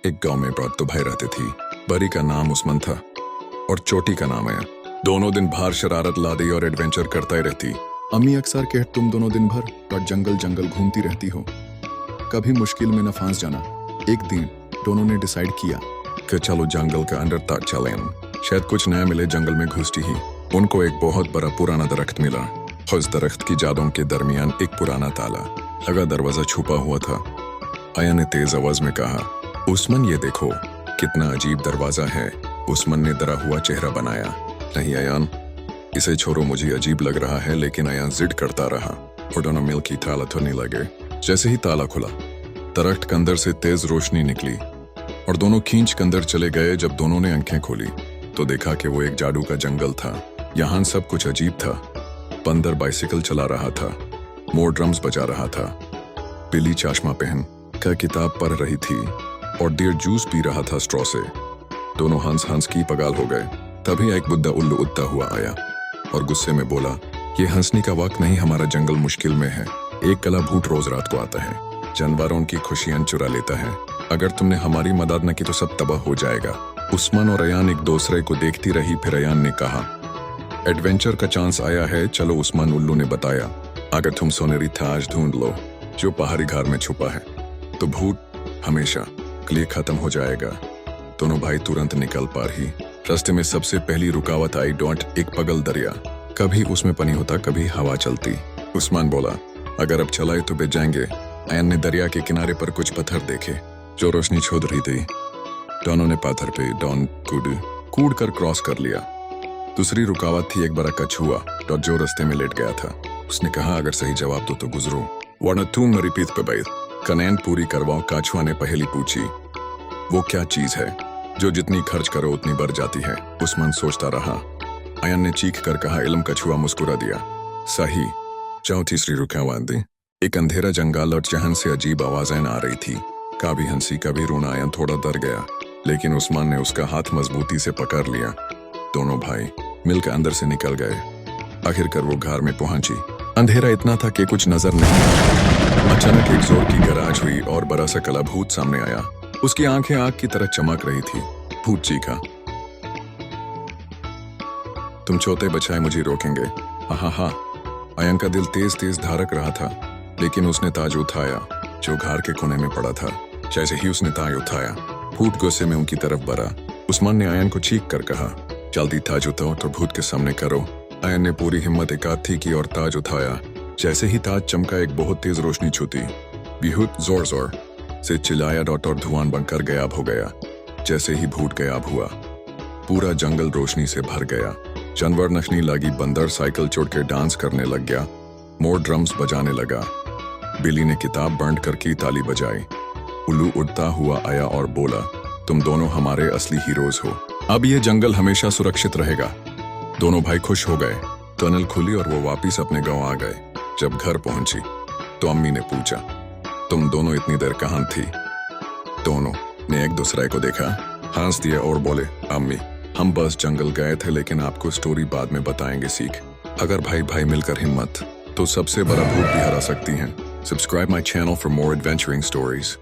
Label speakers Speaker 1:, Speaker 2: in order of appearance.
Speaker 1: एक गांव में बहुत दो भाई रहते थे। बड़ी का नाम उस्मान था और चोटी का नाम आया। दोनों दिन भर शरारत लादी और एडवेंचर करता ही रहती। अम्मी अक्सर कह तुम दोनों दिन भर पर जंगल जंगल घूमती रहती हो, कभी मुश्किल में न फंस जाना। एक दिन दोनों ने डिसाइड किया कि चलो जंगल के अंदर तक चलें, शायद कुछ नया मिले। जंगल में घुसती ही उनको एक बहुत बड़ा पुराना दरख्त मिला। उस दरख्त की जड़ों के दरमियान एक पुराना ताला लगा दरवाजा छुपा हुआ था। आया ने तेज आवाज में कहा, उस्मान ये देखो कितना अजीब दरवाजा है। उस्मान ने डरा हुआ चेहरा बनाया। नहीं अयान, इसे छोड़ो, मुझे अजीब लग रहा है। लेकिन अयान जिद करता रहा और दोनों मिलकर ताला खोलने लगे। जैसे ही ताला खुला, दरख्त के अंदर से तेज रोशनी निकली और दोनों खींच के अंदर चले गए। जब दोनों ने आंखें खोली तो देखा कि वो एक जादू का जंगल था। यहाँ सब कुछ अजीब था। बंदर बाइसिकल चला रहा था, मोर ड्रम्स बजा रहा था, बिल्ली चश्मा पहन कर किताब पढ़ रही थी और देर जूस पी रहा था स्ट्रॉ से। दोनों हंस हंस की पगाल हो गए। तभी एक बुद्धा उल्लू उड़ता हुआ आया और गुस्से में बोला, ये हंसने का वक्त नहीं, हमारा जंगल मुश्किल में है। एक कला भूत रोज रात को आता है, जानवरों की खुशियां चुरा लेता है। अगर तुमने हमारी मदद न की तो सब तबाह हो जाएगा। उस्मान और अयान एक दूसरे को देखती रही। फिर अयान ने कहा, एडवेंचर का चांस आया है, चलो। उस्मान उल्लू ने बताया, अगर तुम सोनेरी ताज ढूंढ लो जो पहाड़ी घर में छुपा है तो भूत हमेशा के लिए खत्म हो जाएगा। दोनों भाई तुरंत निकल पा रही। रास्ते में सबसे पहली रुकावट आई एक पगल दरिया। कभी उसमें पानी होता, कभी हवा चलती। उस्मान बोला, अगर अब चलाए तो बच जाएंगे। अयन ने दरिया के किनारे पर कुछ पत्थर देखे जो रोशनी छोड़ रही थी। दोनों ने पत्थर पे कूद कर क्रॉस कर लिया। दूसरी रुकावट थी एक बड़ा कछुआ जो रास्ते में लेट गया था। उसने कहा, अगर सही जवाब दो तो गुजरो, वरना तुम मेरी पीठ पे बैठ। कनेन पूरी करवाओ। कछुआ ने पहली पूछी, वो क्या चीज है जो जितनी खर्च करो उतनी बढ़ जाती है? उस्मान सोचता रहा। अयन ने चीख कर कहा, इल्म। कछुआ मुस्कुरा दिया, सही। जाओ तीसरी रुकावट दी। एक अंधेरा जंगल और जहां से अजीब आवाजें आ रही थी, कभी हंसी कभी रोना। अयन थोड़ा डर गया, लेकिन उस्मान ने उसका हाथ मजबूती से पकड़ लिया। दोनों भाई मिलकर अंदर से निकल गए। आखिरकार वो घर में पहुंची। अंधेरा इतना था कि कुछ नजर नहीं आया। अचानक एक जोर की गराज हुई और बड़ा सा काला भूत सामने आया। उसकी आंखें आग की तरह चमक रही थी। भूत चीखा, तुम छोटे बचाए मुझे रोकेंगे? हा हा। अयन का दिल तेज तेज धड़क रहा था, लेकिन उसने ताज उठाया जो घर के कोने में पड़ा था। जैसे ही उसने ताज उठाया, भूत गुस्से में उनकी तरफ बढ़ा। उस्मान ने अयन को चीख कर कहा, जल्दी ताज उठाओ तो भूत के सामने करो। अयन ने पूरी हिम्मत इकट्ठी की और ताज उठाया। जैसे ही ताज चमका, एक बहुत तेज रोशनी छूटी। भूत जोर जोर से चिल्लाया और धुआं बनकर गायब हो गया। जैसे ही भूत गायब हुआ, पूरा जंगल रोशनी से भर गया। जानवर नचने लगी, बंदर साइकिल चोट के डांस करने लग गया, मोर ड्रम्स बजाने लगा, बिल्ली ने किताब बंद करके ताली बजाई। उल्लू उड़ता हुआ आया और बोला, तुम दोनों हमारे असली हीरोज हो। अब ये जंगल हमेशा सुरक्षित रहेगा। दोनों भाई खुश हो गए। टनल खुली और वो वापिस अपने गांव आ गए। जब घर पहुंची तो अम्मी ने पूछा, तुम दोनों इतनी देर कहाँ थी? दोनों ने एक दूसरे को देखा, हंस दिया और बोले, अम्मी हम बस जंगल गए थे, लेकिन आपको स्टोरी बाद में बताएंगे। सीख, अगर भाई भाई मिलकर हिम्मत तो सबसे बड़ा भूत भी हरा सकती हैं। Subscribe my channel for more adventuring stories.